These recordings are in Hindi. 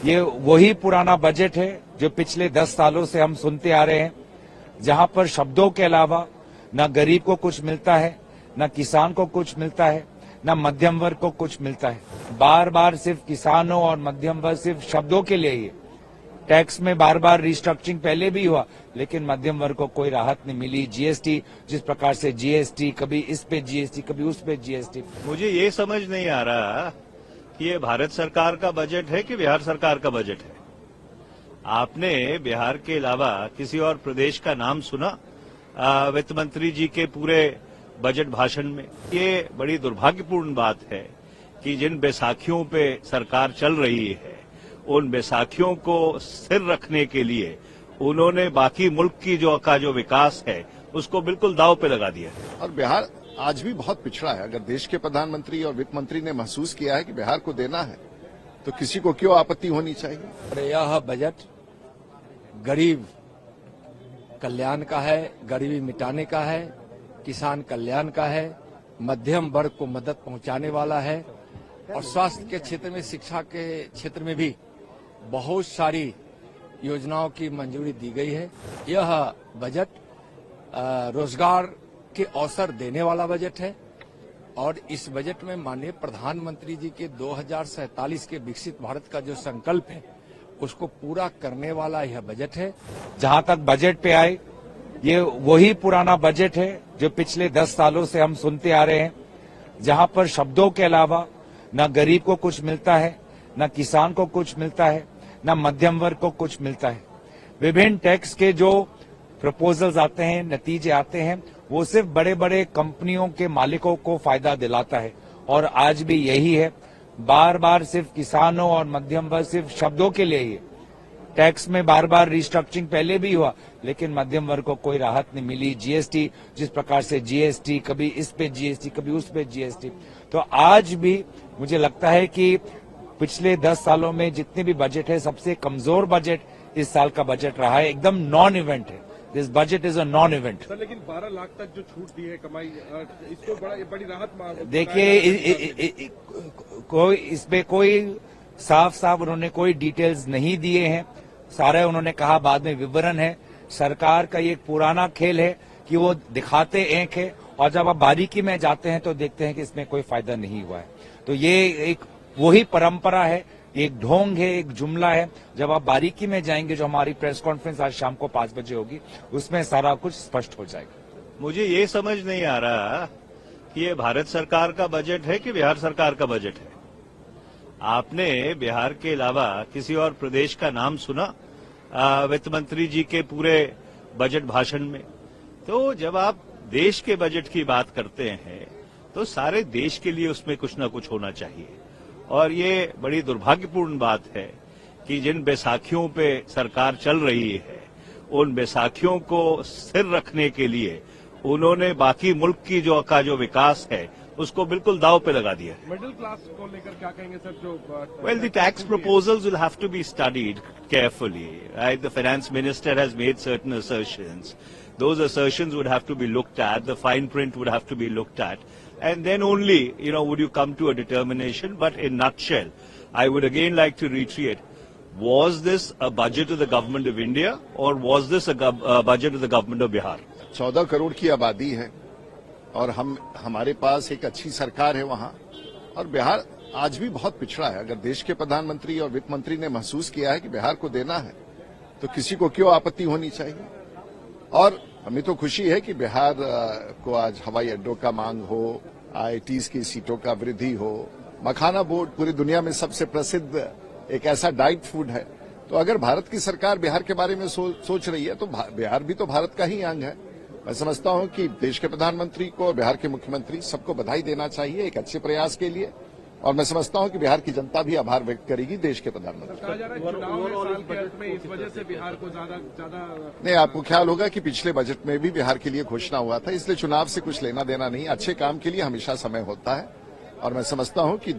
ये वही पुराना बजट है जो पिछले 10 सालों से हम सुनते आ रहे हैं, जहां पर शब्दों के अलावा न गरीब को कुछ मिलता है, न किसान को कुछ मिलता है, न मध्यम वर्ग को कुछ मिलता है। बार बार सिर्फ किसानों और मध्यम वर्ग सिर्फ शब्दों के लिए ही टैक्स में बार बार रिस्ट्रक्चरिंग पहले भी हुआ, लेकिन मध्यम वर्ग को कोई राहत नहीं मिली। जीएसटी जिस प्रकार से जीएसटी, कभी इस पे जीएसटी, कभी उस पे जीएसटी। मुझे ये समझ नहीं आ रहा कि ये भारत सरकार का बजट है कि बिहार सरकार का बजट है। आपने बिहार के अलावा किसी और प्रदेश का नाम सुना वित्त मंत्री जी के पूरे बजट भाषण में? ये बड़ी दुर्भाग्यपूर्ण बात है कि जिन बैसाखियों पे सरकार चल रही है, उन बैसाखियों को स्थिर रखने के लिए उन्होंने बाकी मुल्क की जो विकास है उसको बिल्कुल दांव पे लगा दिया। और बिहार आज भी बहुत पिछड़ा है। अगर देश के प्रधानमंत्री और वित्त मंत्री ने महसूस किया है कि बिहार को देना है, तो किसी को क्यों आपत्ति होनी चाहिए? अरे यह बजट गरीब कल्याण का है, गरीबी मिटाने का है, किसान कल्याण का है, मध्यम वर्ग को मदद पहुंचाने वाला है और स्वास्थ्य के क्षेत्र में, शिक्षा के क्षेत्र में भी बहुत सारी योजनाओं की मंजूरी दी गई है। यह बजट रोजगार के अवसर देने वाला बजट है और इस बजट में माननीय प्रधानमंत्री जी के 2047 के विकसित भारत का जो संकल्प है उसको पूरा करने वाला यह बजट है। जहां तक बजट पे आए, ये वही पुराना बजट है जो पिछले 10 सालों से हम सुनते आ रहे हैं, जहां पर शब्दों के अलावा न गरीब को कुछ मिलता है, न किसान को कुछ मिलता है, न मध्यम वर्ग को कुछ मिलता है। विभिन्न टैक्स के जो प्रपोजल्स आते हैं, नतीजे आते हैं, वो सिर्फ बड़े बड़े कंपनियों के मालिकों को फायदा दिलाता है और आज भी यही है। बार बार सिर्फ किसानों और मध्यम वर्ग सिर्फ शब्दों के लिए ही टैक्स में बार बार रिस्ट्रक्चरिंग पहले भी हुआ, लेकिन मध्यम वर्ग को कोई राहत नहीं मिली। जीएसटी जिस प्रकार से जीएसटी, कभी इस पे जीएसटी, कभी उस पे जीएसटी। तो आज भी मुझे लगता है कि पिछले 10 सालों में जितने भी बजट है, सबसे कमजोर बजट इस साल का बजट रहा है। एकदम नॉन इवेंट है। This budget is a non event. Sir, लेकिन 12 लाख तक जो छूट दी है कमाई, इसको बड़ी राहत देखिए, कोई इसमें कोई साफ उन्होंने कोई डिटेल्स नहीं दिए हैं। सारे उन्होंने कहा बाद में विवरण है। सरकार का ये एक पुराना खेल है कि वो दिखाते एक है और जब आप बारीकी में जाते हैं तो देखते हैं कि इसमें कोई फायदा नहीं हुआ है। तो ये एक वही परंपरा है, एक ढोंग है, एक जुमला है। जब आप बारीकी में जाएंगे, जो हमारी प्रेस कॉन्फ्रेंस आज शाम को 5 बजे होगी, उसमें सारा कुछ स्पष्ट हो जाएगा। मुझे ये समझ नहीं आ रहा कि ये भारत सरकार का बजट है कि बिहार सरकार का बजट है। आपने बिहार के अलावा किसी और प्रदेश का नाम सुना वित्त मंत्री जी के पूरे बजट भाषण में? तो जब आप देश के बजट की बात करते हैं तो सारे देश के लिए उसमें कुछ न कुछ होना चाहिए। और ये बड़ी दुर्भाग्यपूर्ण बात है कि जिन बैसाखियों पे सरकार चल रही है, उन बैसाखियों को स्थिर रखने के लिए उन्होंने बाकी मुल्क की जो विकास है उसको बिल्कुल दांव पे लगा दिया। मिडिल क्लास को लेकर क्या कहेंगे सर? जो well, the tax proposals will have to be studied carefully. Right? The finance minister has made certain assertions. Those assertions would have to be looked at. The fine print would have to be looked at. And then only, would you come to a determination. But in nutshell, I would again like to reiterate, was this a budget of the government of India or was this a budget of the government of Bihar? 14 crore की आबादी है और हमारे पास एक अच्छी सरकार है वहां, और बिहार आज भी बहुत पिछड़ा है। अगर देश के प्रधानमंत्री और वित्त मंत्री ने महसूस किया है कि बिहार को देना है, तो किसी को क्यों आपत्ति होनी चाहिए? और हमें तो खुशी है कि बिहार को आज हवाई अड्डों का मांग हो, आईआईटीज की सीटों का वृद्धि हो, मखाना बोर्ड पूरी दुनिया में सबसे प्रसिद्ध एक ऐसा डाइट फूड है। तो अगर भारत की सरकार बिहार के बारे में सोच रही है तो बिहार भी तो भारत का ही अंग है। मैं समझता हूं कि देश के प्रधानमंत्री को और बिहार के मुख्यमंत्री सबको बधाई देना चाहिए एक अच्छे प्रयास के लिए, और मैं समझता हूं कि बिहार की जनता भी आभार व्यक्त करेगी देश के प्रधानमंत्री। कहा जा रहा है चुनाव में साल के अंत में इस वजह से बिहार को ज्यादा नहीं, आपको ख्याल होगा कि पिछले बजट में भी बिहार के लिए घोषणा हुआ था, इसलिए चुनाव से कुछ लेना देना नहीं। अच्छे काम के लिए हमेशा समय होता है और मैं समझता हूं कि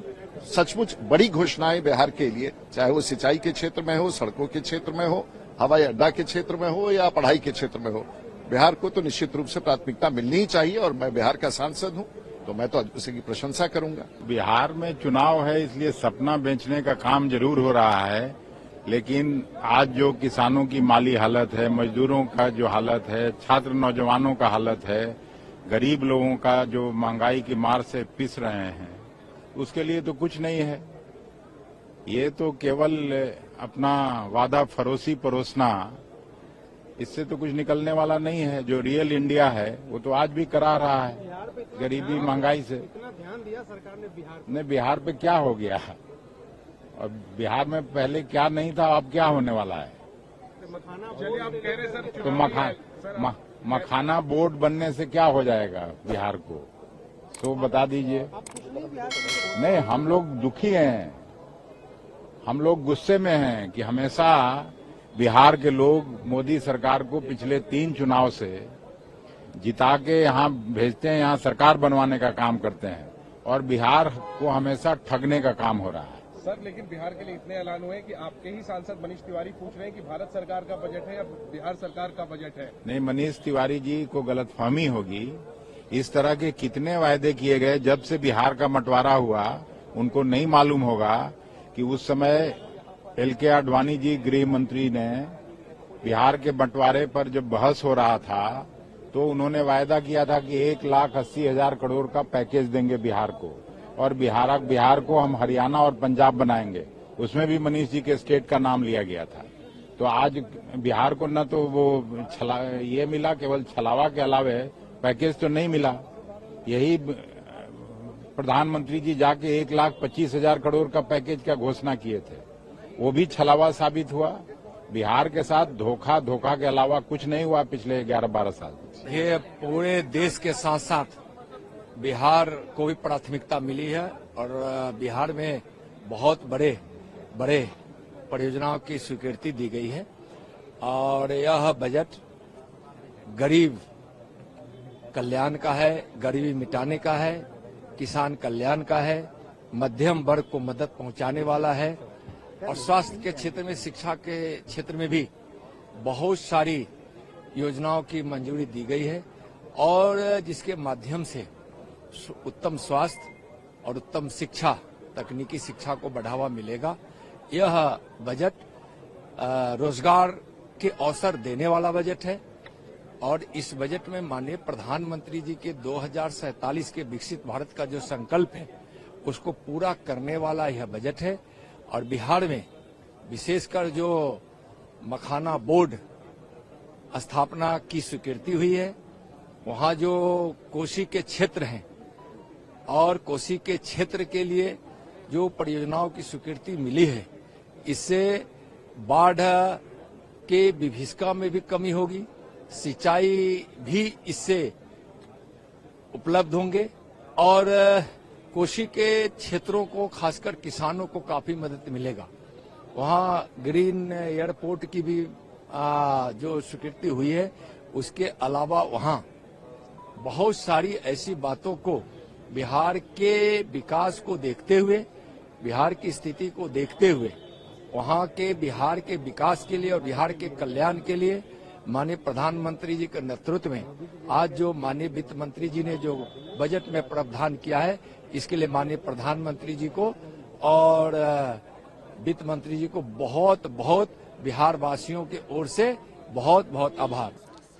सचमुच बड़ी घोषणाएं बिहार के लिए, चाहे वो सिंचाई के क्षेत्र में हो, सड़कों के क्षेत्र में हो, हवाई अड्डा के क्षेत्र में हो या पढ़ाई के क्षेत्र में हो, बिहार को तो निश्चित रूप से प्राथमिकता मिलनी ही चाहिए। और मैं बिहार का सांसद हूं तो मैं तो उसी की प्रशंसा करूंगा। बिहार में चुनाव है, इसलिए सपना बेचने का काम जरूर हो रहा है, लेकिन आज जो किसानों की माली हालत है, मजदूरों का जो हालत है, छात्र नौजवानों का हालत है, गरीब लोगों का जो महंगाई की मार से पिस रहे हैं, उसके लिए तो कुछ नहीं है। ये तो केवल अपना वादा फरोसी परोसना, इससे तो कुछ निकलने वाला नहीं है। जो रियल इंडिया है वो तो आज भी करा रहा है गरीबी महंगाई से। इतना ध्यान दिया सरकार ने बिहार ने बिहार पे क्या हो गया, और बिहार में पहले क्या नहीं था, अब क्या होने वाला है। मखाना। चलिए आप कह रहे सर तो मखाना बोर्ड बनने से क्या हो जाएगा बिहार को, तो बता दीजिए। नहीं, हम लोग दुखी हैं, हम लोग गुस्से में हैं कि हमेशा बिहार के लोग मोदी सरकार को पिछले 3 चुनाव से जिता के यहाँ भेजते हैं, यहाँ सरकार बनवाने का काम करते हैं, और बिहार को हमेशा ठगने का काम हो रहा है। सर लेकिन बिहार के लिए इतने ऐलान हुए कि आपके ही सांसद मनीष तिवारी पूछ रहे हैं कि भारत सरकार का बजट है या बिहार सरकार का बजट है। नहीं, मनीष तिवारी जी को गलतफहमी होगी। इस तरह के कितने वायदे किए गए जब से बिहार का बंटवारा हुआ, उनको नहीं मालूम होगा कि उस समय LK आडवाणी जी गृह मंत्री ने बिहार के बंटवारे पर जब बहस हो रहा था तो उन्होंने वायदा किया था कि 1,80,000 करोड़ का पैकेज देंगे बिहार को, और बिहार को हम हरियाणा और पंजाब बनाएंगे। उसमें भी मनीष जी के स्टेट का नाम लिया गया था। तो आज बिहार को न तो वो ये मिला, केवल छलावा के अलावे पैकेज तो नहीं मिला। यही प्रधानमंत्री जी जाके 1,25,000 करोड़ का पैकेज का घोषणा किए थे, वो भी छलावा साबित हुआ। बिहार के साथ धोखा के अलावा कुछ नहीं हुआ पिछले 11-12 साल। ये पूरे देश के साथ साथ बिहार को भी प्राथमिकता मिली है, और बिहार में बहुत बड़े परियोजनाओं की स्वीकृति दी गई है। और यह बजट गरीब कल्याण का है, गरीबी मिटाने का है, किसान कल्याण का है, मध्यम वर्ग को मदद पहुंचाने वाला है, और स्वास्थ्य के क्षेत्र में, शिक्षा के क्षेत्र में भी बहुत सारी योजनाओं की मंजूरी दी गई है, और जिसके माध्यम से उत्तम स्वास्थ्य और उत्तम शिक्षा, तकनीकी शिक्षा को बढ़ावा मिलेगा। यह बजट रोजगार के अवसर देने वाला बजट है, और इस बजट में माननीय प्रधानमंत्री जी के 2047 के विकसित भारत का जो संकल्प है उसको पूरा करने वाला यह बजट है। और बिहार में विशेषकर जो मखाना बोर्ड स्थापना की स्वीकृति हुई है, वहां जो कोसी के क्षेत्र हैं और कोसी के क्षेत्र के लिए जो परियोजनाओं की स्वीकृति मिली है, इससे बाढ़ के विभीषिका में भी कमी होगी, सिंचाई भी इससे उपलब्ध होंगे, और कोसी के क्षेत्रों को, खासकर किसानों को काफी मदद मिलेगा। वहां ग्रीन एयरपोर्ट की भी जो स्वीकृति हुई है, उसके अलावा वहां बहुत सारी ऐसी बातों को बिहार के विकास को देखते हुए, बिहार की स्थिति को देखते हुए, वहां के बिहार के विकास के लिए और बिहार के कल्याण के लिए माननीय प्रधानमंत्री जी के नेतृत्व में आज जो माननीय वित्त मंत्री जी ने जो बजट में प्रावधान किया है, इसके लिए माननीय प्रधानमंत्री जी को और वित्त मंत्री जी को बहुत बहुत बिहार वासियों की ओर से बहुत बहुत आभार।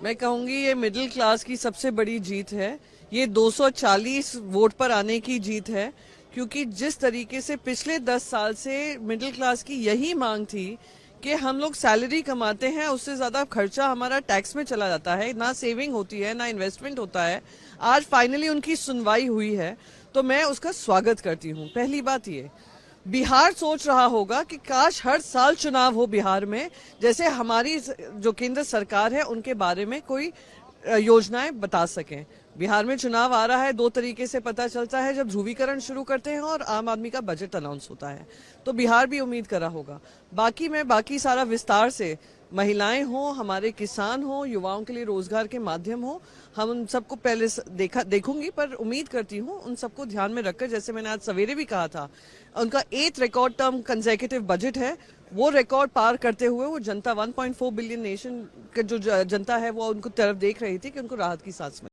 मैं कहूंगी ये मिडिल क्लास की सबसे बड़ी जीत है। ये 240 वोट पर आने की जीत है, क्योंकि जिस तरीके से पिछले 10 साल से मिडिल क्लास की यही मांग थी कि हम लोग सैलरी कमाते हैं, उससे ज्यादा खर्चा हमारा टैक्स में चला जाता है, ना सेविंग होती है, ना इन्वेस्टमेंट होता है। आज फाइनली उनकी सुनवाई हुई है, तो मैं उसका स्वागत करती हूँ। पहली बात ये, बिहार सोच रहा होगा कि काश हर साल चुनाव हो बिहार में, जैसे हमारी जो केंद्र सरकार है उनके बारे में कोई योजनाएं बता सकें। बिहार में चुनाव आ रहा है, 2 तरीके से पता चलता है, जब ध्रुवीकरण शुरू करते हैं और आम आदमी का बजट अनाउंस होता है। तो बिहार भी उम्मीद कर रहा होगा। बाकी सारा विस्तार से, महिलाएं हों, हमारे किसान हों, युवाओं के लिए रोजगार के माध्यम हो, हम उन सबको पहले देखूंगी, पर उम्मीद करती हूँ उन सबको ध्यान में रखकर, जैसे मैंने आज सवेरे भी कहा था, उनका 8th record term consecutive budget है, वो रिकॉर्ड पार करते हुए वो जनता 1.4 बिलियन नेशन का जो जनता है वो उनको तरफ देख रही थी कि उनको राहत की सांस मिले।